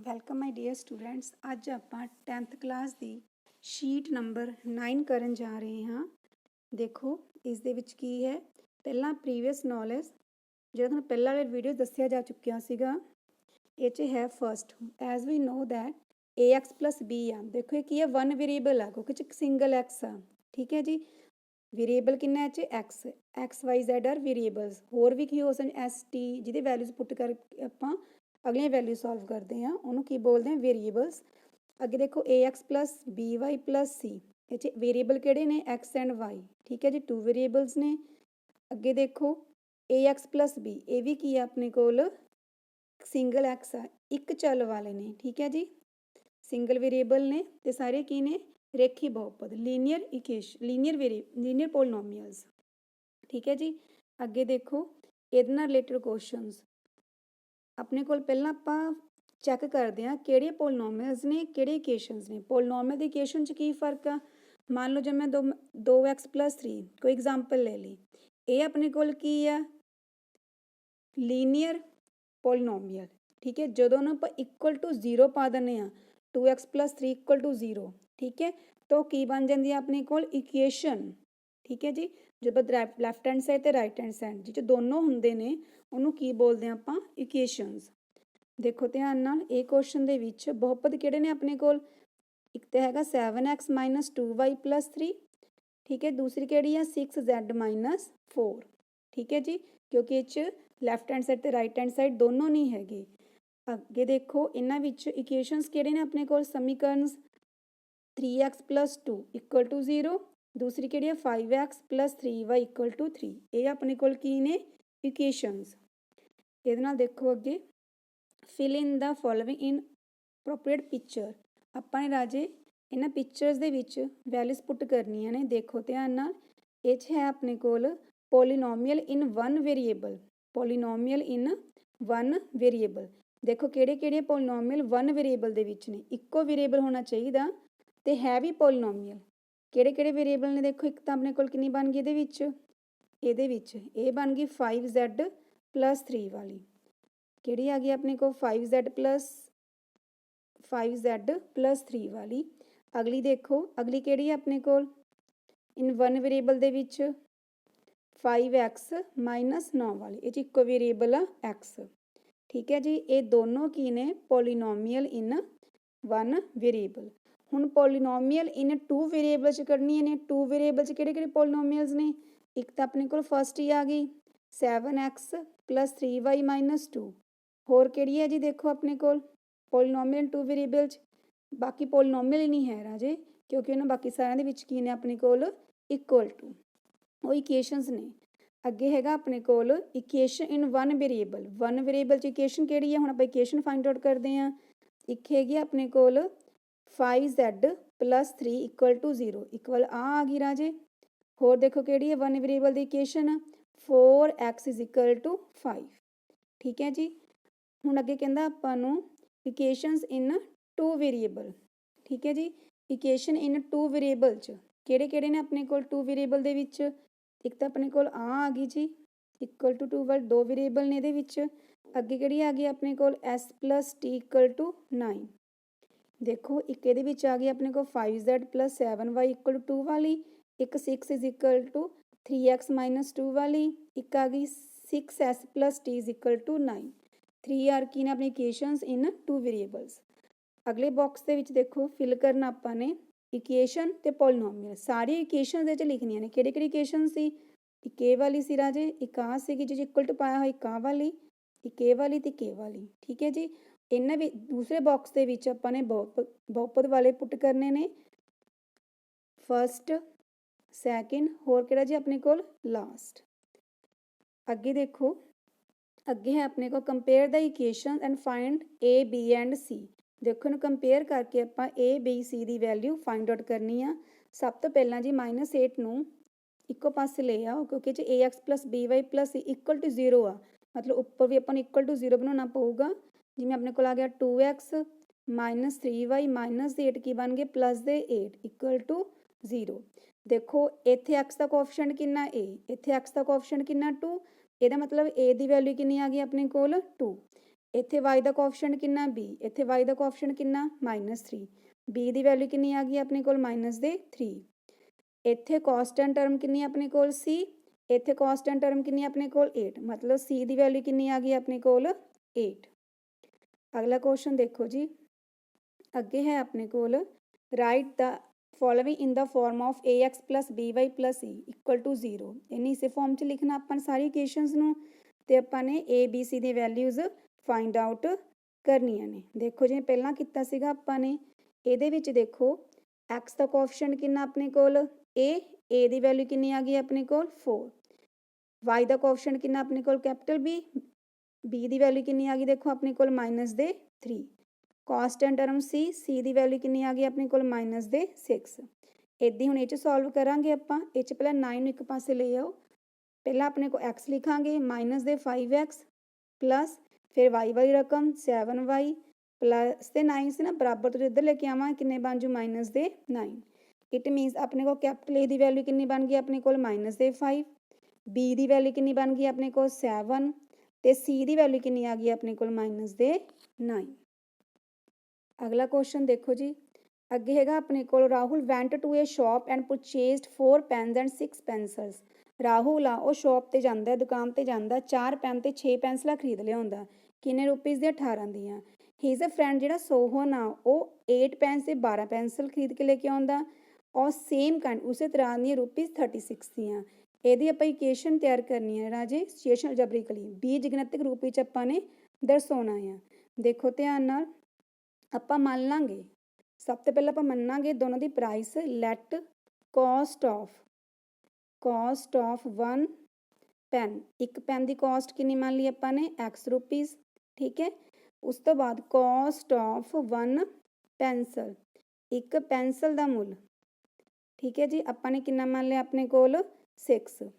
Welcome my dear students. ਅੱਜ ਆਪਾਂ 10th class ਦੀ sheet number 9 ਕਰਨ ਜਾ ਰਹੇ ਹਾਂ। ਦੇਖੋ ਇਸ ਦੇ ਵਿੱਚ ਕੀ ਹੈ। ਪਹਿਲਾਂ ਪ੍ਰੀਵੀਅਸ ਨੌਲੇਜ ਜਿਹੜਾ ਤੁਹਾਨੂੰ ਪਹਿਲਾਂ ਵਾਲੇ ਵੀਡੀਓ ਦੱਸਿਆ ਜਾ ਚੁੱਕਿਆ ਸੀਗਾ, ਇਹ 'ਚ ਹੈ first as we know that ax plus B ਆ। ਦੇਖੋ ਇਹ ਕੀ ਹੈ, ਵਨ ਵੇਰੀਏਬਲ ਆ ਕਿਉਂਕਿ ਇੱਕ ਸਿੰਗਲ ਐਕਸ ਆ। ਠੀਕ ਹੈ ਜੀ, ਵੇਰੀਏਬਲ ਕਿੰਨਾ ਹੈ 'ਚ X Y Z are variables. ਹੋਰ ਵੀ ਕੀ ਹੋ ਸਕਦੇ, ਐਸ ਟੀ ਜਿਹਦੇ ਵੈਲਿਊਜ਼ ਪੁੱਟ ਕਰਕੇ ਆਪਾਂ ਅਗਲੀਆਂ ਵੈਲਿਊ ਸੋਲਵ ਕਰਦੇ ਹਾਂ, ਉਹਨੂੰ ਕੀ ਬੋਲਦੇ ਹਾਂ, ਵੇਰੀਏਬਲਸ। ਅੱਗੇ ਦੇਖੋ ax plus b y plus c, ਇਹ 'ਚ ਵੇਰੀਏਬਲ ਕਿਹੜੇ ਨੇ, ਐਕਸ ਐਂਡ ਵਾਈ। ਠੀਕ ਹੈ ਜੀ, 2 ਵੇਰੀਏਬਲਸ ਨੇ। ਅੱਗੇ ਦੇਖੋ ax ਪਲਸ ਬੀ, ਇਹ ਵੀ ਕੀ ਆ ਆਪਣੇ ਕੋਲ ਸਿੰਗਲ ਐਕਸ ਆ, ਇੱਕ ਚੱਲ ਵਾਲੇ ਨੇ। ਠੀਕ ਹੈ ਜੀ, ਸਿੰਗਲ ਵੇਰੀਏਬਲ ਨੇ ਤੇ ਸਾਰੇ ਕੀ ਨੇ, ਰੇਖੀ ਬਹੁਪਦ, ਲੀਨੀਅਰ ਪੋਲੀਨੋਮੀਅਲਸ। ਠੀਕ ਹੈ ਜੀ। ਅੱਗੇ ਦੇਖੋ ਇਹਦੇ ਨਾਲ ਰਿਲੇਟਡ ਕੁਐਸਚਨਸ ਆਪਣੇ ਕੋਲ ਪਹਿਲਾਂ ਆਪਾਂ ਚੈੱਕ ਕਰਦੇ ਹਾਂ ਕਿਹੜੇ ਪੋਲੀਨੋਮੀਅਲਸ ਨੇ, ਕਿਹੜੇ ਇਕੁਏਸ਼ਨਸ ਨੇ। ਪੋਲੀਨੋਮੀਅਲ ਦੀ ਇਕੁਏਸ਼ਨ 'ਚ ਕੀ ਫਰਕ ਆ, ਮੰਨ ਲਓ ਜੇ ਮੈਂ 2x ਪਲਸ 3 ਕੋਈ ਐਗਜ਼ਾਮਪਲ ਲੈ ਲਈ, ਇਹ ਆਪਣੇ ਕੋਲ ਕੀ ਆ, ਲੀਨੀਅਰ ਪੋਲੀਨੋਮੀਅਲ। ਠੀਕ ਹੈ, ਜਦੋਂ ਨਾ ਆਪਾਂ ਇਕੁਅਲ ਟੂ 0 ਪਾ ਦਿੰਦੇ ਹਾਂ, 2x ਪਲਸ 3 ਇਕੁਅਲ ਟੂ 0, ਠੀਕ ਹੈ, ਤਾਂ ਕੀ ਬਣ ਜਾਂਦੀ ਹੈ ਆਪਣੇ ਕੋਲ, ਇਕੁਏਸ਼ਨ। ਠੀਕ ਹੈ ਜੀ, ਜਦੋਂ ਲੈਫਟ ਹੈਂਡ ਸਾਈਡ ਤੇ ਰਾਈਟ ਹੈਂਡ ਸਾਈਡ ਜਿਹ 'ਚ ਦੋਨੋਂ ਹੁੰਦੇ ਨੇ ਉਹਨੂੰ ਕੀ ਬੋਲਦੇ ਹਾਂ ਆਪਾਂ, ਇਕੁਏਸ਼ਨਸ। ਦੇਖੋ ਧਿਆਨ ਨਾਲ, ਇਹ ਕੁਐਸਚਨ ਦੇ ਵਿੱਚ ਬਹੁਪਦ ਕਿਹੜੇ ਨੇ ਆਪਣੇ ਕੋਲ, ਇੱਕ ਤਾਂ ਹੈਗਾ 7x ਮਾਈਨਸ 2y ਪਲਸ 3। ਠੀਕ ਹੈ, ਦੂਸਰੀ ਕਿਹੜੀ ਆ, 6z ਮਾਈਨਸ 4। ਠੀਕ ਹੈ ਜੀ, ਕਿਉਂਕਿ ਇਹ 'ਚ ਲੈਫਟ ਹੈਂਡ ਸਾਈਡ ਤੇ ਰਾਈਟ ਹੈਂਡ ਸਾਈਡ ਦੋਨੋਂ ਨਹੀਂ ਹੈਗੇ। ਅੱਗੇ ਦੇਖੋ ਇਹਨਾਂ ਵਿੱਚ ਇਕੁਏਸ਼ਨਸ ਕਿਹੜੇ ਨੇ ਆਪਣੇ ਕੋਲ, ਸਮੀਕਰਨਸ 3x ਪਲਸ 2 ਇਕੁਅਲ ਟੂ 0, ਦੂਸਰੀ ਕਿਹੜੀ ਹੈ 5x plus 3y equal to 3। ਇਹ ਆਪਣੇ ਕੋਲ ਕੀ ਨੇ, ਇਕੁਏਸ਼ਨਸ। ਇਹਦੇ ਨਾਲ ਦੇਖੋ ਅੱਗੇ fill in the following in appropriate picture. ਆਪਾਂ ਨੇ ਰਾਜੇ ਇਹਨਾਂ ਪਿਕਚਰਸ ਦੇ ਵਿੱਚ ਵੈਲਿਊਜ਼ ਪੁੱਟ ਕਰਨੀਆਂ ਨੇ। ਦੇਖੋ ਧਿਆਨ ਨਾਲ, ਇਹ 'ਚ ਹੈ ਆਪਣੇ ਕੋਲ polynomial in one variable, polynomial in one variable. ਦੇਖੋ ਕਿਹੜੇ ਕਿਹੜੇ ਪੋਲੀਨੋਮੀਅਲ ਵਨ ਵੇਰੀਏਬਲ ਦੇ ਵਿੱਚ ਨੇ, ਇੱਕੋ ਵੇਰੀਏਬਲ ਹੋਣਾ ਚਾਹੀਦਾ ਤੇ ਹੈ ਵੀ ਪੋਲੀਨੋਮੀਅਲ। ਕਿਹੜੇ ਕਿਹੜੇ ਵੇਰੀਏਬਲ ਨੇ, ਦੇਖੋ ਇੱਕ ਤਾਂ ਆਪਣੇ ਕੋਲ ਕਿੰਨੀ ਬਣ ਗਈ ਇਹਦੇ ਵਿੱਚ ਇਹ ਬਣ ਗਈ 5z ਪਲਸ 3 ਵਾਲੀ। ਕਿਹੜੀ ਆ ਗਈ ਆਪਣੇ ਕੋਲ, 5z ਪਲਸ 3 ਵਾਲੀ। ਅਗਲੀ ਦੇਖੋ, ਅਗਲੀ ਕਿਹੜੀ ਹੈ ਆਪਣੇ ਕੋਲ, ਇਨ ਵਨ ਵੇਰੀਏਬਲ ਦੇ ਵਿੱਚ 5x ਮਾਈਨਸ 9 ਵਾਲੀ, ਇਹ 'ਚ ਇੱਕੋ ਵੇਰੀਏਬਲ ਆ x। ਠੀਕ ਹੈ ਜੀ, ਇਹ ਦੋਨੋਂ ਕੀ ਨੇ, ਪੋਲੀਨੋਮੀਅਲ ਇਨ ਵਨ ਵੇਰੀਏਬਲ। ਹੁਣ ਪੋਲੀਨੋਮੀਅਲ ਇਨ 2 ਵੇਰੀਏਬਲ 'ਚ ਕਰਨੀਆਂ ਨੇ। 2 ਵੇਰੀਏਬਲ 'ਚ ਕਿਹੜੇ ਕਿਹੜੇ ਪੋਲੀਨੋਮੀਅਲਸ ਨੇ, ਇੱਕ ਤਾਂ ਆਪਣੇ ਕੋਲ ਫਸਟ ਹੀ ਆ ਗਈ 7x ਪਲਸ 3y ਮਾਈਨਸ 2। ਹੋਰ ਕਿਹੜੀ ਹੈ ਜੀ, ਦੇਖੋ ਆਪਣੇ ਕੋਲ ਪੋਲੀਨੋਮੀਅਲ 2 ਵੇਰੀਏਬਲ 'ਚ, ਬਾਕੀ ਪੋਲੀਨੋਮੀਅਲ ਹੀ ਨਹੀਂ ਹੈ ਰਾਜੇ, ਕਿਉਂਕਿ ਉਹਨਾਂ ਬਾਕੀ ਸਾਰਿਆਂ ਦੇ ਵਿੱਚ ਕੀ ਨੇ ਆਪਣੇ ਕੋਲ, ਇਕੁਅਲ ਟੂ, ਉਹ ਇਕੁਏਸ਼ਨਸ ਨੇ। ਅੱਗੇ ਹੈਗਾ ਆਪਣੇ ਕੋਲ equation in one variable. One variable 'ਚ ਇਕੁਏਸ਼ਨ ਕਿਹੜੀ ਹੈ, ਹੁਣ ਆਪਾਂ ਇਕੁਏਸ਼ਨ ਫਾਈਂਡ ਆਊਟ ਕਰਦੇ ਹਾਂ। ਇੱਕ ਹੈਗੀ ਆਪਣੇ ਕੋਲ 5z plus 3 equal to 0, equal ਆ ਗਈ ਰਾਜੇ। ਹੋਰ ਦੇਖੋ ਕਿਹੜੀ ਹੈ ਵਨ ਵੇਰੀਏਬਲ ਦੀ equation, 4x is equal to 5। ਠੀਕ ਹੈ ਜੀ, ਹੁਣ ਅੱਗੇ ਕਹਿੰਦਾ ਆਪਾਂ ਨੂੰ ਇਕੁਏਸ਼ਨਸ ਇਨ 2 ਵੇਰੀਏਬਲ। ਠੀਕ ਹੈ ਜੀ, ਇਕੁਏਸ਼ਨ ਇਨ 2 ਵੇਰੀਏਬਲ 'ਚ ਕਿਹੜੇ ਕਿਹੜੇ ਨੇ ਆਪਣੇ ਕੋਲ 2 ਵੇਰੀਏਬਲ ਦੇ ਵਿੱਚ, ਇੱਕ ਤਾਂ ਆਪਣੇ ਕੋਲ ਆ ਗਈ ਜੀ ਇਕੁਅਲ ਟੂ 2 ਵਾਲੇ 2 ਵੇਰੀਏਬਲ ਨੇ ਇਹਦੇ ਵਿੱਚ। ਅੱਗੇ ਕਿਹੜੀ ਆ ਗਈ ਆਪਣੇ ਕੋਲ, s plus T equal to 9। ਦੇਖੋ ਇੱਕ ਇਹਦੇ ਵਿੱਚ ਆ ਗਈ ਆਪਣੇ ਕੋਲ 5z plus 7y equal to 2 ਵਾਲੀ, ਇੱਕ 6 is equal to 3x minus 2 ਵਾਲੀ, ਇੱਕ ਆ ਗਈ 6s plus t is equal to 9। 3 are ਕੀ ਨੇ ਆਪਣੀ ਇਕੁਏਸ਼ਨਸ ਇਨ 2 ਵੇਰੀਏਬਲਸ। ਅਗਲੇ ਬਾਕਸ ਦੇ ਵਿੱਚ ਦੇਖੋ ਫਿਲ ਕਰਨਾ ਆਪਾਂ ਨੇ ਇਕੁਏਸ਼ਨ ਤੇ ਪੋਲੀਨੋਮੀਅਲ। ਸਾਰੀ ਇਕੁਏਸ਼ਨ ਦੇ ਵਿੱਚ ਲਿਖਣੀਆਂ ਨੇ। ਕਿਹੜੇ ਕਿਹੜੀ ਇਕੁਏਸ਼ਨ ਸੀ, ਇੱਕ ਇਹ ਵਾਲੀ ਸੀ ਰਾਜੇ, ਇੱਕ ਆਹ ਸੀਗੀ ਜਿਹਦੇ ਇਕੁਅਲ ਟੂ ਪਾਇਆ ਹੋਇਆ, ਇੱਕ ਆਹ ਵਾਲੀ, ਇੱਕ ਇਹ ਵਾਲੀ ਤੇ ਇੱਕ ਇਹ ਵਾਲੀ। ਠੀਕ ਹੈ ਜੀ, ਇਹਨਾਂ ਵੀ ਦੂਸਰੇ ਬਾਕਸ ਦੇ ਵਿੱਚ ਆਪਾਂ ਨੇ ਬਹੁਪਦ ਵਾਲੇ ਪੁੱਟ ਕਰਨੇ ਨੇ, ਫਸਟ ਸੈਕਿੰਡ, ਹੋਰ ਕਿਹੜਾ ਜੀ ਆਪਣੇ ਕੋਲ ਲਾਸਟ। ਅੱਗੇ ਦੇਖੋ, ਅੱਗੇ ਹੈ ਆਪਣੇ ਕੋਲ compare the equation and find A B and C। ਦੇਖੋ ਇਹਨੂੰ ਕੰਪੇਅਰ ਕਰਕੇ ਆਪਾਂ A B C the value find out ਕਰਨੀ ਆ। ਸਭ ਤੋਂ ਪਹਿਲਾਂ ਜੀ -8 ਨੂੰ ਇੱਕੋ ਪਾਸੇ ਲੈ ਆਓ, ਕਿਉਂਕਿ ਜੇ ax plus by plus C equal to 0 ਆ, ਮਤਲਬ ਉੱਪਰ ਵੀ ਆਪਾਂ ਨੂੰ ਇਕੁਅਲ ਟੂ 0 ਬਣਾਉਣਾ ਪਊਗਾ। ਜਿਵੇਂ ਆਪਣੇ ਕੋਲ ਆ ਗਿਆ 2x ਮਾਈਨਸ 3y ਮਾਈਨਸ ਦੇ 8 ਕੀ ਬਣ ਗਏ, ਪਲਸ ਦੇ 8 ਇਕੁਅਲ ਟੂ 0। ਦੇਖੋ ਇੱਥੇ x ਦਾ ਕੋਐਫੀਸ਼ੀਐਂਟ ਕਿੰਨਾ a, ਇੱਥੇ x ਦਾ ਕੋਐਫੀਸ਼ੀਐਂਟ ਕਿੰਨਾ 2, ਇਹਦਾ ਮਤਲਬ a ਦੀ ਵੈਲਿਊ ਕਿੰਨੀ ਆ ਗਈ ਆਪਣੇ ਕੋਲ 2। ਇੱਥੇ y ਦਾ ਕੋਐਫੀਸ਼ੀਐਂਟ ਕਿੰਨਾ b, ਇੱਥੇ y ਦਾ ਕੋਐਫੀਸ਼ੀਐਂਟ ਕਿੰਨਾ -3, b ਦੀ ਵੈਲਿਊ ਕਿੰਨੀ ਆ ਗਈ ਆਪਣੇ ਕੋਲ -3। ਇੱਥੇ ਕਾਂਸਟੈਂਟ ਟਰਮ ਕਿੰਨੀ ਆਪਣੇ ਕੋਲ c, ਇੱਥੇ ਕਾਂਸਟੈਂਟ ਟਰਮ ਕਿੰਨੀ ਆਪਣੇ ਕੋਲ 8, ਮਤਲਬ c ਦੀ ਵੈਲਿਊ ਕਿੰਨੀ ਆ ਗਈ ਆਪਣੇ ਕੋਲ 8। ਅਗਲਾ ਕੁਐਸਚਨ ਦੇਖੋ ਜੀ, ਅੱਗੇ ਹੈ ਆਪਣੇ ਕੋਲ right the following in the farm of ax + by + c = 0। ਇਹਨੇ ਇਸੇ ਫਾਰਮ 'ਚ ਲਿਖਣਾ ਆਪਾਂ ਸਾਰੀ ਇਕੁਏਸ਼ਨਸ ਨੂੰ, ਤੇ ਆਪਾਂ ਨੇ a b c the values find out ਕਰਨੀਆਂ ਨੇ। ਦੇਖੋ ਜਿਵੇਂ ਪਹਿਲਾਂ ਕੀਤਾ ਸੀਗਾ ਆਪਾਂ ਨੇ, ਇਹਦੇ ਵਿੱਚ ਦੇਖੋ x ਦਾ ਕੋਐਫੀਸ਼ੀਐਂਟ ਕਿੰਨਾ ਆਪਣੇ ਕੋਲ a ਦੀ ਵੈਲਿਊ ਕਿੰਨੀ ਆ ਗਈ ਆਪਣੇ ਕੋਲ 4, y ਦਾ ਕੋਐਫੀਸ਼ੀਐਂਟ ਕਿੰਨਾ ਆਪਣੇ ਕੋਲ ਕੈਪੀਟਲ b ਦੀ ਵੈਲਿਊ ਕਿੰਨੀ ਆ ਗਈ ਦੇਖੋ ਆਪਣੇ ਕੋਲ -3, ਕਾਂਸਟੈਂਟ ਟਰਮ c ਦੀ ਵੈਲਿਊ ਕਿੰਨੀ ਆ ਗਈ ਆਪਣੇ ਕੋਲ -6। ਇੱਦਾਂ ਹੁਣ ਇਹ 'ਚ ਸੋਲਵ ਕਰਾਂਗੇ ਆਪਾਂ। ਇਹ 'ਚ ਪਹਿਲਾਂ 9 ਨੂੰ ਇੱਕ ਪਾਸੇ ਲੈ ਆਓ, ਪਹਿਲਾਂ ਆਪਣੇ ਕੋਲ x ਲਿਖਾਂਗੇ -5x ਪਲੱਸ ਫਿਰ y ਵਾਲੀ ਰਕਮ 7y ਪਲੱਸ ਤੇ 9 ਸੀ ਨਾ, ਬਰਾਬਰ ਤੋਂ ਇੱਧਰ ਲੈ ਕੇ ਆਵਾਂ ਕਿੰਨੇ ਬਣ ਜੂ -9। ਇਟ ਮੀਨਸ ਆਪਣੇ ਕੋਲ ਕੈਪੀਟਲ A ਦੀ ਵੈਲਿਊ ਕਿੰਨੀ ਬਣ ਗਈ ਆਪਣੇ ਕੋਲ -5, b ਦੀ ਵੈਲਿਊ ਕਿੰਨੀ ਬਣ ਗਈ ਆਪਣੇ ਕੋਲ 7 ਤੇ c ਦੀ ਵੈਲਿਊ ਕਿੰਨੀ ਆ ਗਈ ਆਪਣੇ ਕੋਲ -9। ਅਗਲਾ ਕੁਐਸਚਨ ਦੇਖੋ ਜੀ, ਅੱਗੇ ਹੈਗਾ ਆਪਣੇ ਕੋਲ Rahul went to a shop and purchased 4 pens and 6 pencils. Rahul ਆ ਉਹ ਸ਼ਾਪ ਤੇ ਜਾਂਦਾ, ਦੁਕਾਨ ਤੇ ਜਾਂਦਾ, 4 ਪੈਨ ਤੇ 6 ਪੈਨਸਲਾਂ ਖਰੀਦ ਲਿਆਉਂਦਾ, ਕਿੰਨੇ ਰੁਪੀਜ਼ ਦੇ 18 ਦੀਆਂ। ਹੀਜ਼ ਅ ਫਰੈਂਡ ਜਿਹੜਾ ਸੋਹਨ ਆ ਉਹ 8 ਪੈਨਸ ਤੇ 12 ਪੈਨਸਲ ਖਰੀਦ ਕੇ ਲੈ ਕੇ ਆਉਂਦਾ ਔਰ ਸੇਮ ਕਾਈਂਡ ਉਸੇ ਤਰ੍ਹਾਂ ਦੀਆਂ ₹36 ਦੀਆਂ। ਇਹਦੀ ਆਪਾਂ ਇਕੁਏਸ਼ਨ ਤਿਆਰ ਕਰਨੀ ਹੈ ਰਾਜੇ ਸਿਚੁਏਸ਼ਨ ਅਲਜਬਰਿਕਲੀ, ਬੀਜਗਣਿਤਕ ਰੂਪ ਵਿੱਚ ਆਪਾਂ ਨੇ ਦਰਸਾਉਣਾ ਆ। ਦੇਖੋ ਧਿਆਨ ਨਾਲ, ਆਪਾਂ ਮੰਨ ਲਾਂਗੇ, ਸਭ ਤੋਂ ਪਹਿਲਾਂ ਆਪਾਂ ਮੰਨਾਂਗੇ ਦੋਨੋਂ ਦੀ price. Let cost of 1 pen, ਇੱਕ ਪੈਨ ਦੀ ਕੋਸਟ ਕਿੰਨੀ ਮੰਨ ਲਈ ਆਪਾਂ ਨੇ x ਰੁਪੀਜ਼, ਠੀਕ ਹੈ। ਉਸ ਤੋਂ ਬਾਅਦ ਕੋਸਟ ਆਫ 1 ਪੈਨਸਲ, ਇੱਕ ਪੈਨਸਲ ਦਾ ਮੁੱਲ, ਠੀਕ ਹੈ ਜੀ, ਆਪਾਂ ਨੇ ਕਿੰਨਾ ਮੰਨ ਲਿਆ ਆਪਣੇ ਕੋਲ 6,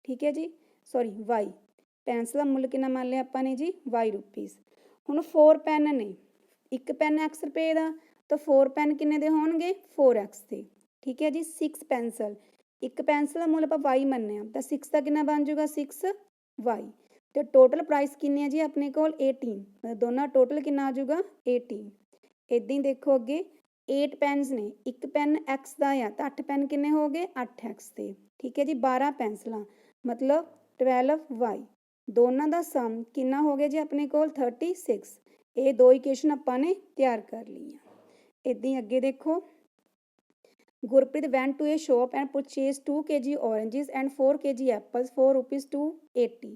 ਠੀਕ ਹੈ ਜੀ, ਸੌਰੀ y, ਪੈਨਸਲ ਦਾ ਮੁੱਲ ਕਿੰਨਾ ਮੰਨ ਲਿਆ ਆਪਾਂ ਨੇ ਜੀ y ਰੁਪੀਜ਼। ਹੁਣ 4 ਪੈਨ ਨੇ, ਇੱਕ ਪੈਨ x ਰੁਪਏ ਦਾ, ਤਾਂ 4 ਪੈਨ ਕਿੰਨੇ ਦੇ ਹੋਣਗੇ 4x ਦੇ, ਠੀਕ ਹੈ ਜੀ। 6 ਪੈਨਸਲ, ਇੱਕ ਪੈਨਸਲ ਦਾ ਮੁੱਲ ਆਪਾਂ y ਮੰਨਿਆ ਤਾਂ 6 ਦਾ ਕਿੰਨਾ ਬਣ ਜਾਊਗਾ 6y, ਤੇ ਟੋਟਲ ਪ੍ਰਾਈਸ ਕਿੰਨੀ ਹੈ ਜੀ ਆਪਣੇ ਕੋਲ 18, ਦੋਨਾਂ ਟੋਟਲ ਕਿੰਨਾ ਆ ਜਾਊਗਾ 18। ਇੱਦਾਂ ਹੀ ਦੇਖੋ ਅੱਗੇ 8 ਪੈਨਸ ਨੇ, ਇੱਕ ਪੈਨ x ਦਾ ਆ ਤਾਂ 8 ਪੈਨ ਕਿੰਨੇ ਹੋ ਗਏ 8x ਦੇ, ਠੀਕ ਹੈ ਜੀ। 12 ਪੈਨਸਲਾਂ ਮਤਲਬ 12y, ਦੋਨਾਂ ਦਾ ਸਮ ਕਿੰਨਾ ਹੋ ਗਿਆ ਜੀ ਆਪਣੇ ਕੋਲ 36। ਇਹ ਦੋ ਇਕੁਏਸ਼ਨ ਆਪਾਂ ਨੇ ਤਿਆਰ ਕਰ ਲਈਆਂ। ਇੱਦਾਂ ਹੀ ਅੱਗੇ ਦੇਖੋ, Gurpreet went to a shop and purchase 2 kg oranges and 4 kg apples for ₹280.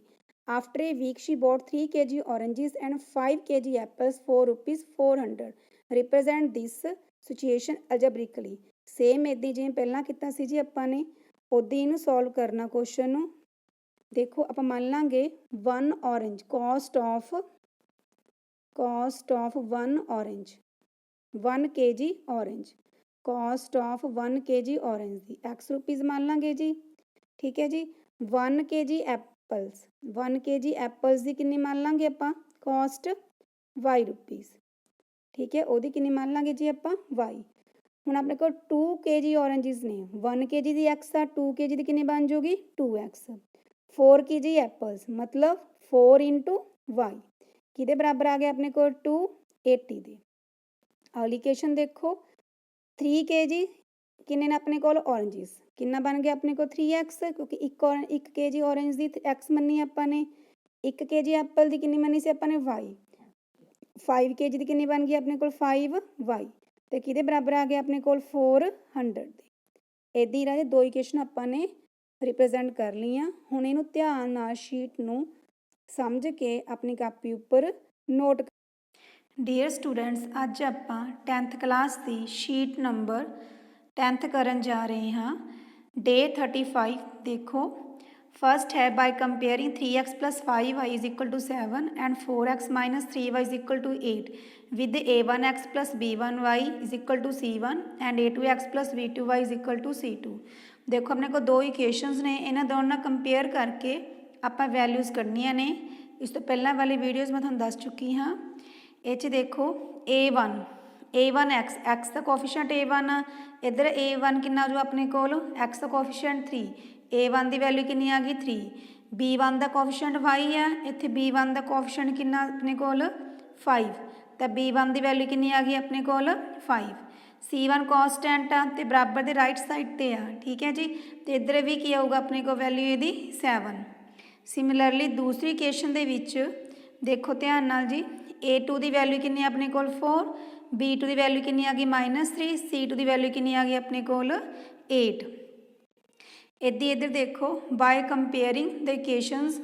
After a week she bought 3 kg oranges and 5 kg apples for ₹400. Represent this situation algebraically. Same ਇੱਦਾਂ ਜਿਵੇਂ ਪਹਿਲਾਂ ਕੀਤਾ ਸੀ ਜੀ ਆਪਾਂ ਨੇ, ਉੱਦਾਂ ਇਹਨੂੰ ਸੋਲਵ ਕਰਨਾ ਕੁਐਸਚਨ ਨੂੰ। ਦੇਖੋ ਆਪਾਂ ਮੰਨ ਲਾਂਗੇ 1 orange, cost of 1 orange, 1 kg orange, cost of 1 kg orange the x rupees ਮੰਨ ਲਾਂਗੇ ਜੀ, ਠੀਕ ਹੈ ਜੀ। 1 kg ਐਪਲਸ, 1 kg ਐਪਲਸ ਦੀ ਕਿੰਨੀ ਮੰਨ ਲਾਂਗੇ ਆਪਾਂ ਕੋਸਟ y ਰੁਪੀਜ਼, ਠੀਕ ਹੈ, ਉਹਦੀ ਕਿੰਨੀ ਮੰਨ ਲਾਂਗੇ ਜੀ ਆਪਾਂ y। ਹੁਣ ਆਪਣੇ ਕੋਲ 2 kg oranges ਨੇ, 1 kg ਦੀ x ਆ, 2 kg ਦੀ ਕਿੰਨੀ ਬਣ ਜਾਊਗੀ 2x। 4 kg ਐਪਲਸ ਮਤਲਬ 4 into y, ਕਿਹਦੇ ਬਰਾਬਰ ਆ ਗਿਆ ਆਪਣੇ ਕੋਲ 280 ਦੇ। ਅਗਲੀ ਇਕੁਏਸ਼ਨ ਦੇਖੋ, 3 kg ਕਿੰਨੇ ਨੇ ਆਪਣੇ ਕੋਲ oranges, ਕਿੰਨਾ ਬਣ ਗਿਆ ਆਪਣੇ ਕੋਲ 3x, ਕਿਉਂਕਿ 1 kg orange ਦੀ x ਮੰਨੀ ਆਪਾਂ ਨੇ, 1 kg ਐਪਲ ਦੀ ਕਿੰਨੀ ਮੰਨੀ ਸੀ ਆਪਾਂ ਨੇ y, 5 kg ਦੀ ਕਿੰਨੀ ਬਣ ਗਈ ਆਪਣੇ ਕੋਲ 5y, ਤੇ ਕਿਹਦੇ ਬਰਾਬਰ ਆ ਗਿਆ ਆਪਣੇ ਕੋਲ 400 ਦੇ। ਇੱਦਾਂ ਹੀ ਰਾਜੇ ਦੋ ਇਕੁਏਸ਼ਨ ਆਪਾਂ ਨੇ ਰਿਪਰੈਜ਼ੈਂਟ ਕਰ ਲਈਆਂ। ਹੁਣ ਇਹਨੂੰ ਧਿਆਨ ਨਾਲ ਸ਼ੀਟ ਨੂੰ ਸਮਝ ਕੇ ਆਪਣੀ ਕਾਪੀ ਉੱਪਰ ਨੋਟ। ਡੀਅਰ ਸਟੂਡੈਂਟਸ, ਅੱਜ ਆਪਾਂ 10th ਕਲਾਸ ਦੀ ਸ਼ੀਟ ਨੰਬਰ 10th ਕਰਨ ਜਾ ਰਹੇ ਹਾਂ। ਡੇ 35 ਦੇਖੋ, ਫਸਟ ਹੈ ਬਾਈ ਕੰਪੇਅਰਿੰਗ 3x plus 5y is equal to 7 and 4x minus 3y is equal to 8 with a1x plus b1y is equal to c1 and a2x plus b2y is equal to c2। ਦੇਖੋ ਆਪਣੇ ਕੋਲ ਦੋ ਇਕੁਏਸ਼ਨਸ ਨੇ, ਇਹਨਾਂ ਦੋਨਾਂ ਨਾਲ compare ਕਰਕੇ ਆਪਾਂ ਵੈਲਿਊਜ਼ ਕੱਢਣੀਆਂ ਨੇ। ਇਸ ਤੋਂ ਪਹਿਲਾਂ ਵਾਲੀ ਵੀਡੀਓਜ਼ ਮੈਂ ਤੁਹਾਨੂੰ ਦੱਸ ਚੁੱਕੀ ਹਾਂ। ਇਹ 'ਚ ਦੇਖੋ a1 x ਦਾ ਕੋਐਫੀਸ਼ੀਐਂਟ a1 ਆ, ਇੱਧਰ a1 ਕਿੰਨਾ ਜੋ ਆਪਣੇ ਕੋਲ x ਦਾ ਕੋਐਫੀਸ਼ੀਐਂਟ 3, a1 ਦੀ ਵੈਲਿਊ ਕਿੰਨੀ ਆ ਗਈ 3, b1 ਦਾ ਕੋਐਫੀਸ਼ੀਐਂਟ y ਆ, ਇੱਥੇ b1 ਦਾ ਕੋਐਫੀਸ਼ੀਐਂਟ ਕਿੰਨਾ ਆਪਣੇ ਕੋਲ 5 तो B1 की वैल्यू कितनी आ गई अपने कोल 5। C1 कॉन्सटेंट आ तो बराबर के राइट साइड पर आ, ठीक है जी। तो इधर भी की आऊगा अपने को वैल्यू यदी 7। सिमिलरली दूसरी इक्वेशन दे विच देखो ध्यान नाल जी, A2 की वैल्यू कितनी अपने कोल 4, B2 की वैल्यू कितनी आ गई -3, C2 की वैल्यू कितनी आ गई अपने कोल 8। इधर देखो बाय कंपेयरिंग द इक्वेशनस,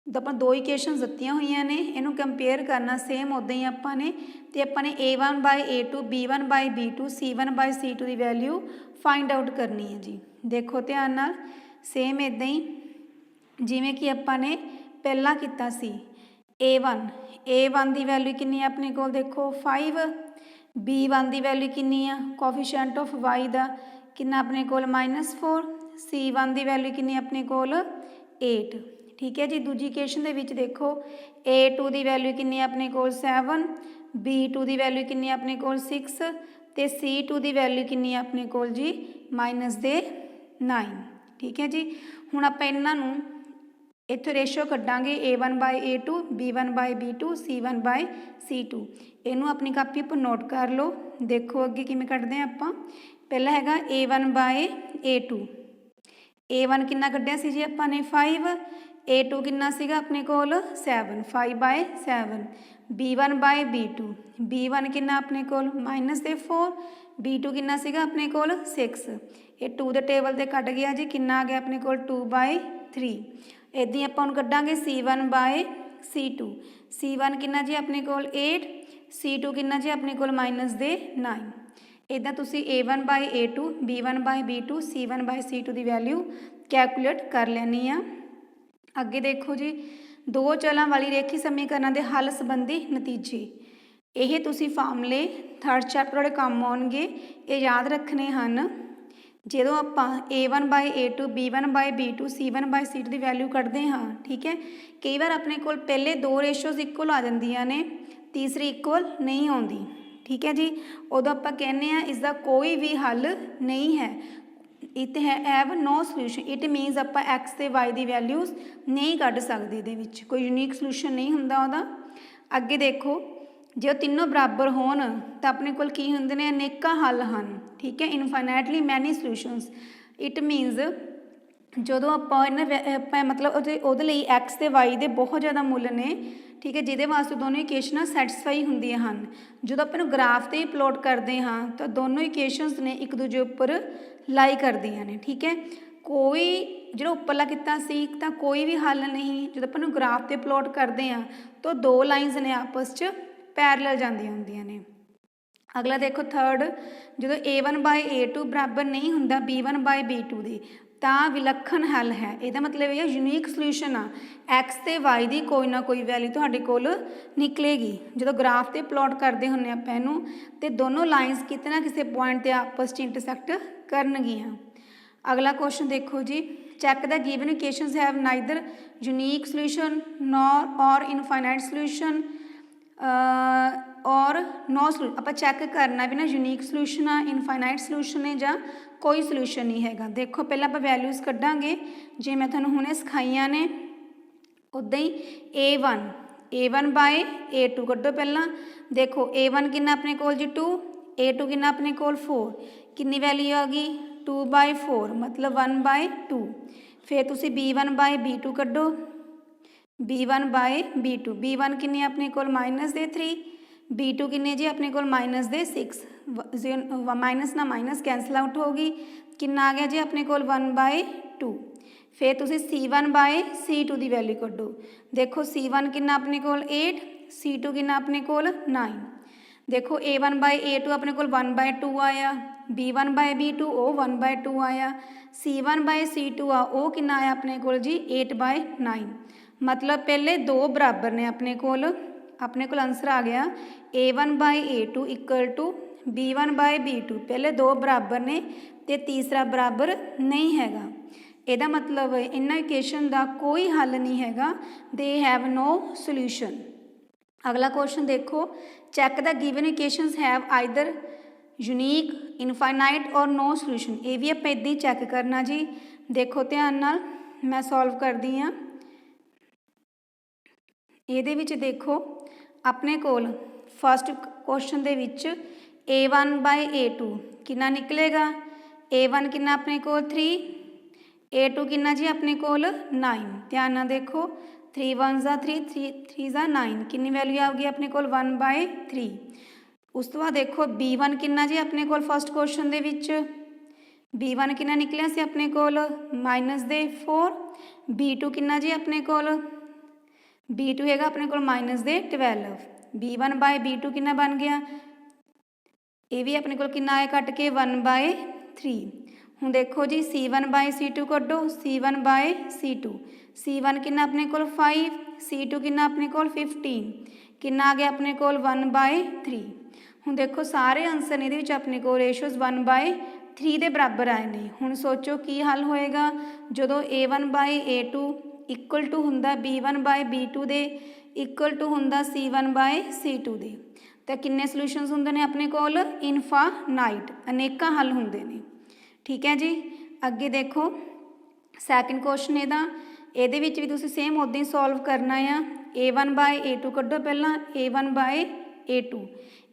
तो आप दो इक्वेशनस दित्तियां हुई ने, इनू कंपेयर करना सेम उदा ही आपने, तो आपने A1 by A2, B1 by B2, C1 by C2 की वैल्यू फाइंड आउट करनी है जी। देखो ध्यान नाल सेम इदा ही जिमें कि आपने पहला किया सी A1 की वैल्यू कितनी है अपने को देखो 5, B1 की वैल्यू कितनी है कोफिशिएंट ऑफ Y का कितना अपने को -4, C1 की वैल्यू कितनी अपने को 8, ठीक है जी। दूजी इक्वेशन के विच देखो A2 की वैल्यू कितनी अपने को 7, B2 की वैल्यू कितनी अपने को 6 तो C2 की वैल्यू कितनी अपने को जी -9, ठीक है जी। हुण आपां इन्हां नूं इत्थों रेशो कड्डांगे A1 by A2, B1 by B2, C1 by C2। इनू अपनी कापी पर नोट कर लो। देखो अगे किवें कड्डदे आं आपां। पहला हैगा A1 बाय A2, A1 कितना कड्ढिया सी जी आपां ने 5, A2 कितना सीगा अपने कोल 7, 5 bye 7, B1 by B2, B1 कितना अपने कोल -4, B2 कितना सीगा अपने कोल 6, ये 2 दे टेबल ते कट गया जी, कितना आ गया अपने कोल 2 बाय 3। इदां ही आपां हुण कड्डांगे C1 बाय C2, C1 कितना जी अपने कोल 8, C2 कितना जी अपने कोल -9। इदां तुसीं A1 by A2, B1 by B2, C1 by C2 की वैल्यू कैलकुलेट कर लैनी आ। अगे देखो जी दो चलों वाली रेखी समीकरणों के हल संबंधी नतीजे, ये तुसीं फार्मूले थर्ड चैप्टर वाले काम आउणगे, ये याद रखने हैं। जो आप A1 by A2, B1 by B2, C1 by C2 की वैल्यू कढ़ते हाँ, ठीक है। कई बार अपने को पहले दो रेशोज इक्वल आ जांदियां ने, तीसरी इक्वल नहीं आती, ठीक है जी। उदों आप कहने इसका कोई भी हल नहीं है, it have no solution, it means आप एक्स ते वाई की वैल्यूज़ नहीं कढ़ सकते, ये कोई यूनीक सल्यूशन नहीं हुंदा उहदा। अगे देखो जो तीनों बराबर होन तो अपने कोल की हुंदे ने अनेकां हल हैं, ठीक है, इनफाइनाइटली मैनी सल्यूशनस। इट मीनस जो आप मतलब उहदे लई एक्स ते वाई दे बहुत ज़्यादा मुल ने, ठीक है, जिहदे वास्ते दोनों इक्वेशनां सैटिस्फाई हुंदियां हन। जो अपन ग्राफ ते प्लॉट करते हाँ तो दोनों इक्वेशनस ने एक दूजे उपर लाई करदियां ने, ठीक है। कोई जो उपरला किता सी तां कोई भी हल नहीं, जो अपन ग्राफ ते प्लॉट करते हैं तो दो लाइनस ने आपस च पैरलल जांदियां हुंदियां ने। अगला देखो थर्ड, जो A1 बाय A2 बराबर नहीं हुंदा B1 बाय B2 दे तां विलखण हल है, इसदा मतलब यह यूनीक सल्यूशन आ, एक्स ते वाई की कोई ना कोई वैल्यू तुहाडे कोल निकलेगी। जो ग्राफ ते प्लॉट करते हुंदे आपां इहनूं ते दोनों लाइनस किते ना किसी पॉइंट ते आपस च इंटरसैक्ट करनगियां। अगला क्वेश्चन देखो जी, check the given equations have neither unique solution nor or infinite solution or no solution. आप चैक करना भी ना यूनीक सल्यूशन आ, इनफाइनाइट सल्यूशन है जां कोई सल्यूशन नहीं हैगा। देखो पहले आप वैल्यूज़ कढ़ांगे जे मैं तुहानूं हुणे सिखाईआं ने, उदां ही A1 बाय A2 कढ़ो। पहला देखो A1 कितना अपने कोल जी 2, A2 कितना अपने कोल 4, कितनी वैल्यू आ गई 2 बाय 4 मतलब 1 बाय 2। फिर तुसीं B1 by B2 कढ़ो, B1 by B2, B1 कितनी अपने कोल -3, B2 कितने जी अपने कोल -6, माइनस ना माइनस कैंसल आउट होगी, कितना आ गया जी अपने कोल 1 बाय 2। फिर तुसीं C1 बाय C2 की वैल्यू कढ़ो। देखो C1 कितना अपने कोल 8, C2 कितना अपने कोल 9। देखो A1 बाय A2 अपने कोल 1 बाय 2 आया, B1 बाय B2 वो 1 बाय 2 आया, C1 बाय C2 आ वो कितना आया अपने कोल जी 8 बाय 9। मतलब पहले दो बराबर ने अपने कोल आंसर आ गया A1 by A2 equal to B1 by B2। पहले दो बराबर ने तो तीसरा बराबर नहीं हैगा, ਇਹਦਾ मतलब इन्हां इक्वेशन का कोई हल नहीं हैगा, दे हैव नो सल्यूशन। अगला क्वेश्चन देखो, check the given equations have either unique infinite और नो सल्यूशन। ये भी आप इदां ही चैक करना जी। देखो ध्यान नाल मैं सॉल्व करदी हाँ। ये देखो अपने कोल first question they which A1 by A2 कितना निकलेगा। A1 कितना अपने कोल 3, A2 कितना जी अपने कोल 9। ध्यान नाल देखो 3 1 ज़ा 3, 3 3 ज़ा 9, कितनी वैल्यू आऊगी अपने कोल 1/3। उस तो बाद देखो B1 कितना जी अपने कोल फस्ट क्वेश्चन दे विच B1 कितना निकलिया सी अपने कोल -4, B2 कितना जी अपने कोल B2 हैगा अपने कोल -12। B1 बाय B2 कितना बन गया, ये भी अपने कोल कितना आया कट के 1/3। हुण देखो जी C1 by C2 कड्डो, C1 by C2, C1 कितना अपने कोल 5, C2 कितना अपने कोल 15, कितना आ गया अपने कोल 1/3। हुण देखो सारे आंसर ने अपने कोल रेशोज़ 1/3 के बराबर आए ने। हुण सोचो की हल होएगा जदों A1 by A2 equal to हुंदा B1 by B2 they equal to हुंदा C1 बाय C2 दे, तो किन्ने सोल्यूशनस हुंदे ने अपने कोल इनफानाइट, अनेका हल हुंदे ने। ठीक है जी, अगे देखो सैकेंड क्वेश्चन इहदा, इहदे विच भी तुसीं सेम उदां ही सॉल्व करना आ। A1 बाय A2 कड्डो पहला, A1 बाय A2,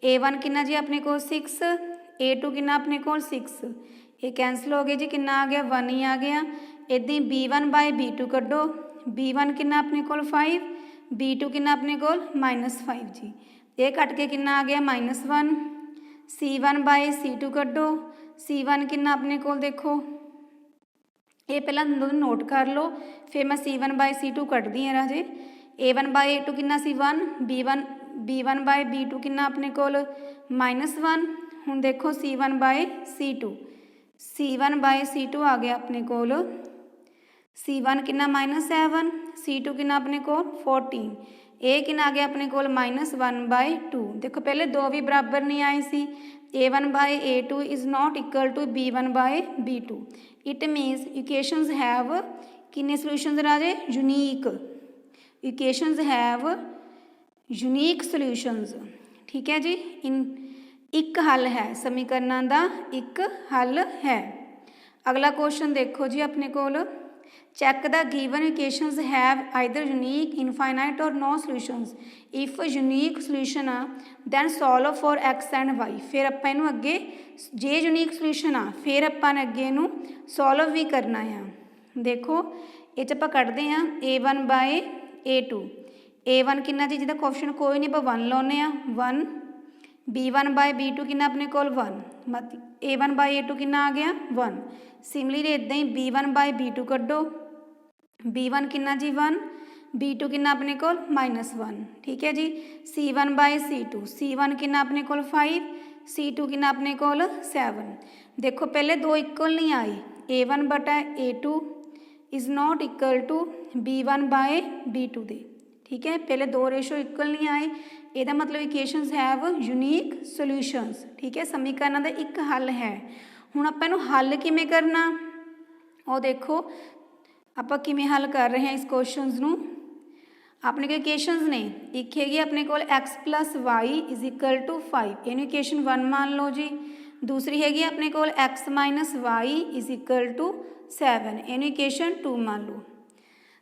A1 कितना जी अपने कोल 6, A2 कितना अपने कोल 6, ये कैंसल हो गए जी, कितना आ गया 1 ही आ गया। इदां ही B1 बाय B2 कड्डो, B1 कितना अपने कोल 5, B2 कितना अपने कोल -5 जी, ये कट के कितना आ गया -1। C1 बाय C2 कड्डो, C1 कितना अपने कोल देखो, ये पहला नोट कर लो फिर मैं C1 बाय C2 कटदी हाँ राजे। A1 बाय A2 कितना सी 1, B1 बाय B2 कितना अपने कोल -1। हुण देखो C1 by C2, C1 by C2 आ गया अपने कोल C1 कितना -7, C2 कितना अपने कोल 14, ए कितना आ गया अपने कोल -1/2। देखो पहले दो भी बराबर नहीं आए सी, A1 by A2 is not equal to B1 by B2। It means equations have किन्ने सोल्यूशंस राजे, unique equations have unique solutions. ठीक है जी, इन एक हल है, समीकरणों का एक हल है। अगला क्वेश्चन देखो जी अपने कोल, check the given equations have either unique infinite और no solutions, if unique solution आ then solve for x and y. फिर आप इनू अगे जे यूनीक सोल्यूशन आ फिर अपन अगे इनू सॉल्व भी करना है। देखो ये आप कटते हैं A1 बाय A2, A1 कितना जी जिहदा कोएफिशिएंट कोई नहीं आप 1 लाने 1, B1 बाय B2 कितना अपने कोल 1, मतलब A1 बाय A2 कितना आ गया 1। सिमिलरली इदां ही B1 बाय B2 कड्डो, B1 कितना जी 1, B2 कितना अपने कोल -1। ठीक है जी, C1 बाय C2, C1 कितना अपने कोल 5, C2 कितना अपने कोल 7। देखो पहले दो इक्वल नहीं आए, A1 बटा A2 is not equal to B1 by B2 दे। ठीक है, पहले दो रेशो इक्वल नहीं आए, ਇਹਦਾ मतलब इक्वेशंस हैव यूनीक सोल्यूशंस। ठीक है, समीकरणों का एक हल है। हुण आपां इहनूं हल किवें करना, ਉਹ देखो आपां किवें हल कर रहे हैं इस क्वेश्चनस नूं। अपने को इक्वेशंस ने एक हैगी अपने कोल x plus Y is equal to 5, इहनूं इक्वेशन 1 मान लो जी। दूसरी हैगी अपने कोल x minus y is equal to 7, इहनूं इक्वेशन 2 मान लो।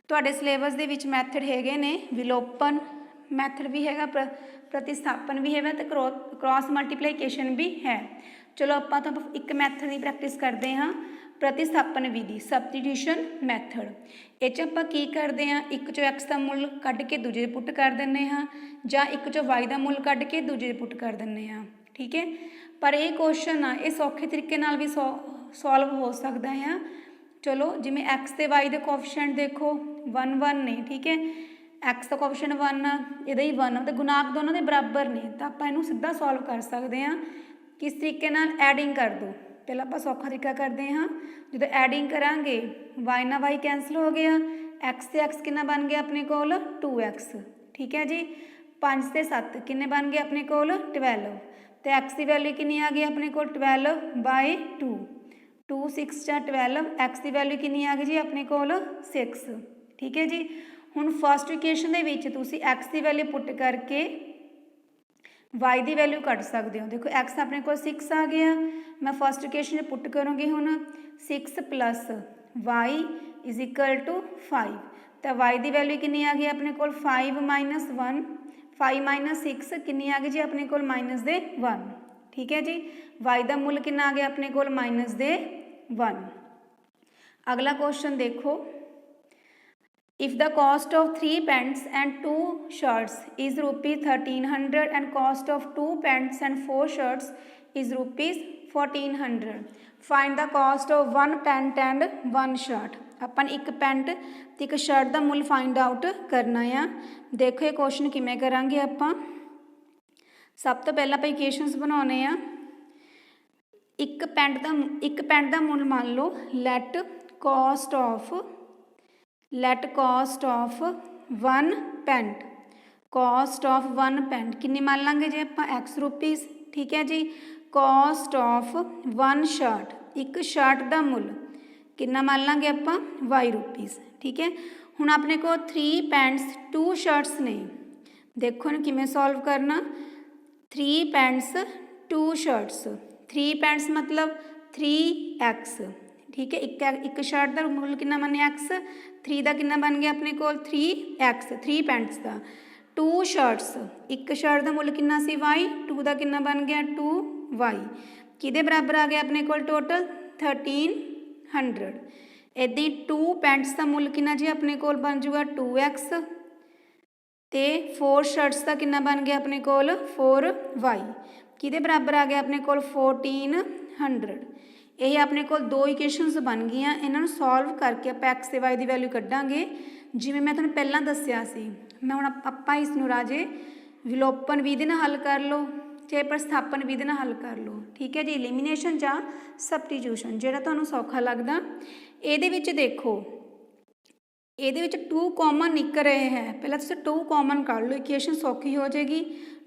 तुहाडे सिलेबस दे विच मैथड हैगे ने विलोपन मैथड भी हैगा, प्रतिस्थापन भी है, तो क्रॉस मल्टीप्लीकेशन भी है। चलो आपां तो एक मैथड की प्रैक्टिस करते हाँ, प्रतिस्थापन विधि सबस्टिट्यूशन मैथड। इह आपां की करते हैं, एक चो एक्स का मुल कढ़ के दूजे पुट कर देंगे हाँ, जां एक चो वाई का मुल कढ़ के दूजे पुट कर देंगे हाँ। ठीक है, पर यह क्वेश्चन आ ये सौखे तरीके नाल भी सॉल्व हो सकता है। चलो जिमें एक्स ते वाई के कोएफिशिएंट देखो 1 1 ने। ठीक है, एक्स का कोएफिशिएंट 1 आ, इहदा ही 1 आ, तो गुणांक दोनों के बराबर ने, तो आप इनू सीधा सॉल्व कर सकते हैं। किस तरीके नाल एडिंग कर दो, पहला आप सौखा तरीका करते हाँ, जो एडिंग करांगे वाई ना वाई कैंसल हो गया, एक्स से एक्स कितना बन गया अपने कोल 2x। ठीक है जी, 5 से 7 किन्ने बन गए अपने कोल 12, तो एक्स की वैल्यू कितनी आ गई अपने कोल 12/2, 2 6 जा 12, एक्स की वैल्यू कितनी आ गई जी अपने कोल 6। ठीक है जी, हुण फस्ट इक्वेशन दे विच तुसीं एक्स की वैल्यू पुट करके वाई की वैल्यू कट सकते हो। देखो एक्स अपने को 6 आ गया, मैं फस्ट इक्वेशन पुट करूँगी हुण 6 plus Y is equal to 5, तो वाई की वैल्यू कितनी आ गई अपने को 5 - 1, 5 माइनस 6 किन्नी आ गई जी अपने कोल माइनस दे 1। ठीक है जी, y का मुल कितना आ गया अपने कोल माइनस दे 1। अगला क्वेश्चन देखो, if the cost of 3 pants and 2 shirts is rupees 1300 and cost of 2 pants and 4 shirts is rupees 1400, find the cost of 1 pant and 1 shirt. अपन एक पैंट ते एक शर्ट का मुल फाइंड आउट करना आ। देखो ये क्वेश्चन किमें करांगे आपां। सब तो पहला आपां इक्वेशनस बनाने आ। एक पैंट का मुल मान लो let cost of 1 pant, cost of 1 pant किन्नी मान लांगे जी आपां x रुपीज़। ठीक है जी, कॉस्ट ऑफ 1 शर्ट, एक शर्ट का मुल किन्ना मान लांगे आपां y रुपीज़। ठीक है, हुण अपने को 3 पैंट्स 2 शर्ट्स ने। देखो ना किमें सॉल्व करना, 3 पैंट्स 2 शर्ट्स, 3 पैंट्स मतलब 3x। ठीक है, एक शर्ट का मुल कितना बने x, 3 का कितना बन गया अपने को 3x, 3 पैंट्स का। 2 शर्ट्स, एक शर्ट का मुल कितना सी y, 2 का कितना बन गया 2y, किहदे बराबर आ गया अपने को टोटल 1300। इदां ही 2 पैंट्स का मुल कितना जी अपने को बन जूगा 2x ते 4 शर्ट्स का कितना बन गया अपने को 4y, किहदे बराबर आ गया अपने को 1400। यही अपने को 2 इक्वेशनस बन गई। इन्हों सॉल्व करके आप x ते y की वैल्यू कढ़ांगे जिवें मैं तुहानूं पहलां दस्सिया सी। मैं हुण आपां इसनूं राजे विलोपन विधि नाल हल कर लो चाहे प्रतिस्थापन विधि नाल हल कर लो। ठीक है जी, एलिमीनेशन जां सबस्टिट्यूशन जिहड़ा तुहानूं सौखा लगदा। इहदे विच देखो, इहदे विच 2 कॉमन निकल रहे हैं। पहलां तुसीं 2 कॉमन कढ़ लो, इक्वेशन सौखी हो जाएगी।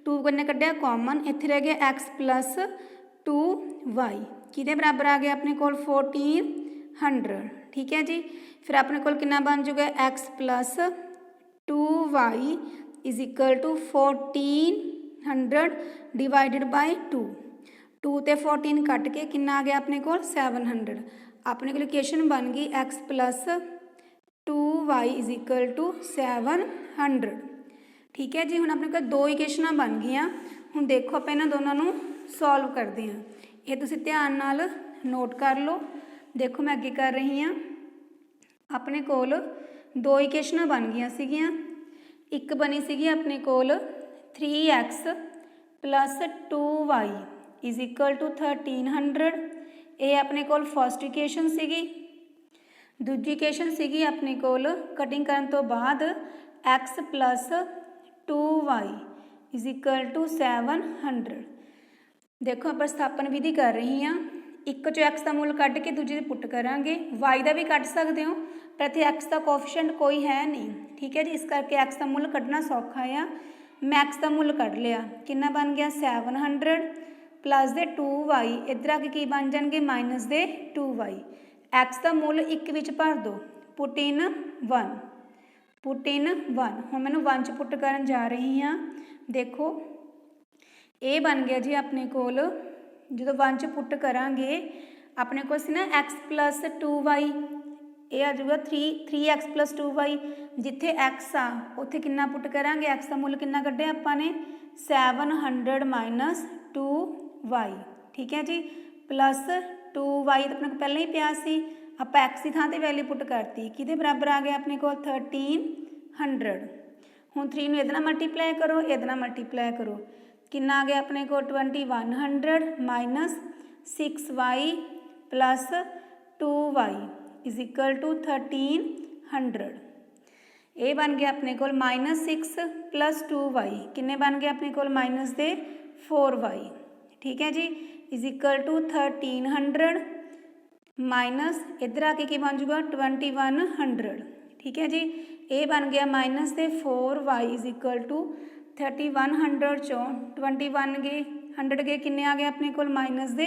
2 कन्नै कढ़िया कॉमन, इत्थे रह गया x प्लस 2y, किहदे बराबर आ गया अपने कोल 1400। ठीक है जी, फिर अपने कोल कितना बन जूगा x plus 2y is equal to 1400 divided by 2। 2 ते 14 कट के कितना आ गया अपने कोल 700। अपने कोल इक्वेशन बन गई x plus 2y is equal to 700। ठीक है जी, हुण अपने कोल 2 इक्वेशनां बन गई। हुण देखो आप इन्हां दोनों नूं सॉल्व करते हैं। ये तुसीं ध्यान नाल नोट कर लो। देखो मैं अगे कर रही हाँ, अपने कोल 2 इक्वेशनां बन गई सीगियां। एक बनी सीगी अपने कोल 3x plus 2y is equal to 1300। ये अपने कोल फर्स्ट इक्वेशन सीगी। दूजी इक्वेशन सीगी अपने कोल कटिंग करन तो बाद x plus 2y is equal to 700। देखो आप प्रतिस्थापन विधि कर रही हाँ। एक चो x का मुल कढ़ के दूजे पुट करांगे, y का भी कढ़ सकते हो पर इत्थे x का कोएफिशिएंट कोई है नहीं। ठीक है जी, इस करके x का मुल कढ़ना सौखा आ। मैं x का मुल कढ़ लिया, कितना बन गया 700 प्लस दे 2y, इधर आके की बन जाएंगे माइनस दे 2y। x का मुल एक विच भर दो, पुट इन 1, पुट इन 1। हुण मैनूं 1 च पुट करन जा रही हाँ। देखो ये बन गया जी अपने कोल, जो 1 च पुट करांगे अपने को सी ना x प्लस 2y, ये आ जाऊगा 3x प्लस 2y। जिथे x आ उत्थे कितना पुट करांगे, x का मुल कितना कढ़िया आपां ने 700 माइनस 2y। ठीक है जी, प्लस 2y तो अपने को पहले ही पिया सी, आपां x की थां ते वैल्यू पुट करती, किहदे बराबर आ गया अपने को 1300। हुण 3 नूं इहदे नाल मल्टीप्लाई करो, इहदे नाल मल्टीप्लाई करो, कितना आ गया अपने को 2100 minus 6y plus 2y is equal to 1300। ये बन गया अपने को माइनस 6 प्लस 2y, किन्ने बन गए अपने को माइनस दे 4y। ठीक है जी, इज इक्वल टू 1300 माइनस इधर आके की बन जूगा 2100। ठीक है जी, ये बन गया माइनस दे 4y इज इक्वल टू 3100 चो 21 गए 100 गए, किन्ने आ गए अपने को माइनस दे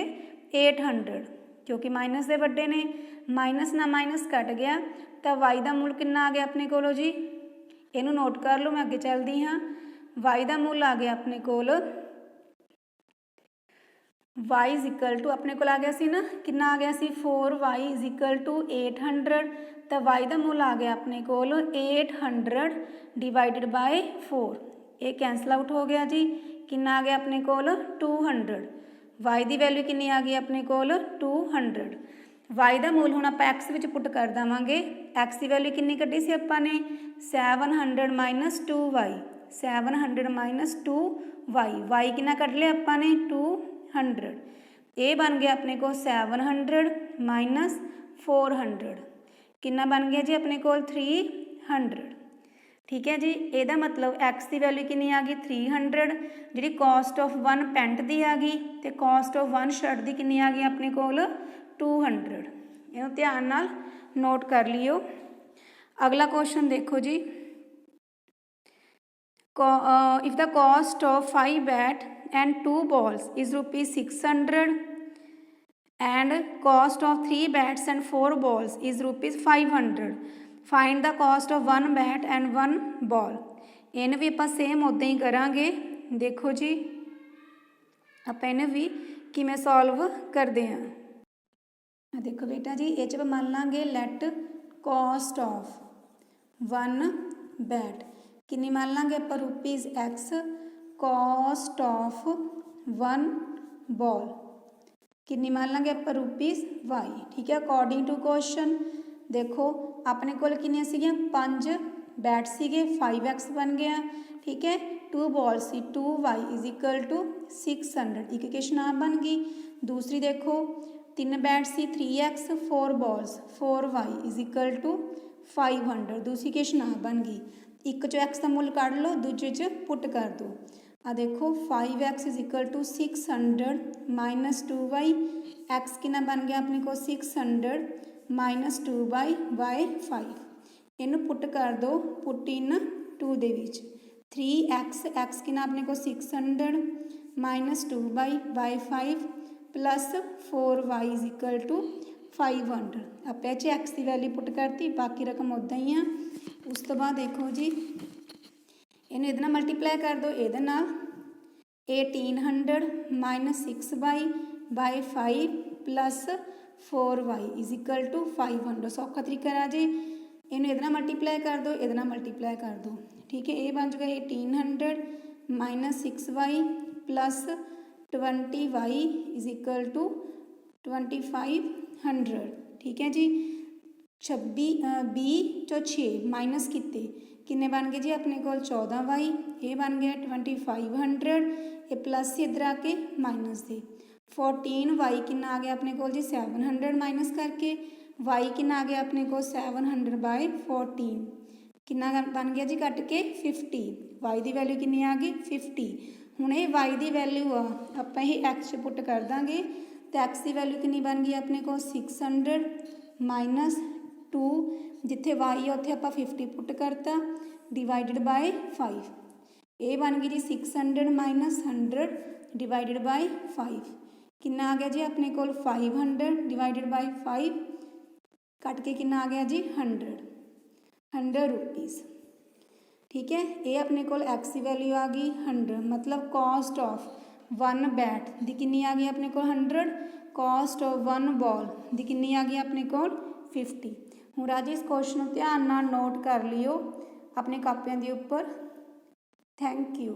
800, क्योंकि माइनस दे वड्डे ने, माइनस ना माइनस कट गया तो y का मूल कितना आ गया अपने को जी, इनू नोट कर लो। मैं अगे चलती हाँ। y का मूल आ गया अपने को y इज इक्वल टू अपने को आ गया सी ना, कितना आ गया सी 4y इज इक्वल टू 800, तो y का मूल आ गया अपने को 800 डिवाइडेड बाय 4। ये कैंसल आउट हो गया जी। कितना आ गया अपने कोल 200। वाई की वैल्यू कितनी आ गई अपने कोल 200। वाई का मूल हुण आपां एक्स विच पुट कर देवांगे। एक्स की वैल्यू कितनी कड्ढी सी आपां ने 700 minus 2y। 700 minus 2y। Y कितना कढ़ लिया आपां ने 200। ये बन गया अपने को 700 माइनस 400 कितना बन गया जी अपने को 300। ठीक है जी। ਇਹਦਾ मतलब एक्स की वैल्यू कितनी आ गई 300। जी कॉस्ट ऑफ 1 पेंट की आ गई तो कॉस्ट ऑफ 1 शर्ट की कितनी आ गई अपने को 200। इन्हों ध्यान नाल नोट कर लियो। अगला क्वेश्चन देखो जी। If the cost of 5 bat and 2 balls is ₹600 and cost of 3 bats and 4 balls is ₹500। Find the cost of 1 bat and 1 ball. इन्हें भी आप सेम उदा ही करांगे। देखो जी आप इन्हें भी किमें सॉल्व करते हैं। देखो बेटा जी ये च मान लाँगे लैट कॉस्ट ऑफ 1 बैट कितनी मान लाँगे आप ₹X। कॉस्ट ऑफ 1 बॉल कितनी मान लाँगे आप ₹Y। ठीक है। अकॉर्डिंग टू क्वेश्चन देखो अपने कोल कितनियां सीगियां 5 बैट सीगे 5x बन गया। ठीक है। 2 बॉल सी 2y इज इक्वल टू 600। एक इक्वेशन आ बन गई। दूसरी देखो 3 बैट सी 3x 4 balls 4y is equal to 500। दूसरी इक्वेशन आ बन गई। एक चो x का मुल कढ़ लो दूजे च पुट कर दो। आ देखो 5x is equal to 600 minus 2y। x कितना बन गया अपने को 600 माइनस 2y बाय 5। इनू पुट कर दो put in 2 they which 3x x कितना अपने को 600 minus 2y by 5 plus 4y is equal to 500। आप एक्स की वैल्यू पुट करती बाकी रकम उदा ही आ। उस तो बाद देखो जी इन्हें ये मल्टीप्लाई कर दो ये 1800 minus 6y by 5 plus 4y is equal to 500। सौखा तरीका राजे इन्हें ये मल्टीप्लाई कर दो ये मल्टीप्लाई कर दो। ठीक है। ये बन जाएगा 1800 minus 6y plus 20y is equal to 2500। ठीक है जी। 20 चो 6 माइनस किते किन्ने बन गए जी अपने को 14y। ये बन गया 2500। ये प्लस से इधर आके माइनस दे 14y कितना आ गया अपने को जी 700 माइनस करके y कितना आ गया अपने को 700 बाय 14 कितना बन गया जी कट के 50। y की वैल्यू कितनी आ गई 50। हुण ये y की वैल्यू आप x पुट कर देंगे तो x की वैल्यू कितनी बन गई अपने को 600 माइनस 2 जिथे y है उत्थे आप 50 पुट करता डिवाइडेड बाय 5। ये बन गई जी 600 माइनस 100 डिवाइडेड बाय 5 कितना आ गया जी अपने को 500 डिवाइडेड बाय 5 कट के कितना आ गया जी 100 रुपीज़। ठीक है। ये अपने को एक्स की वैल्यू आ गई 100 मतलब कॉस्ट ऑफ 1 बैट दी कितनी आ गई अपने को 100। कॉस्ट ऑफ 1 बॉल दी कितनी आ गई अपने को 50। हूँ राजे इस क्वेश्चन को ध्यान नाल नोट कर लियो अपने कापियां के उपर। Thank you.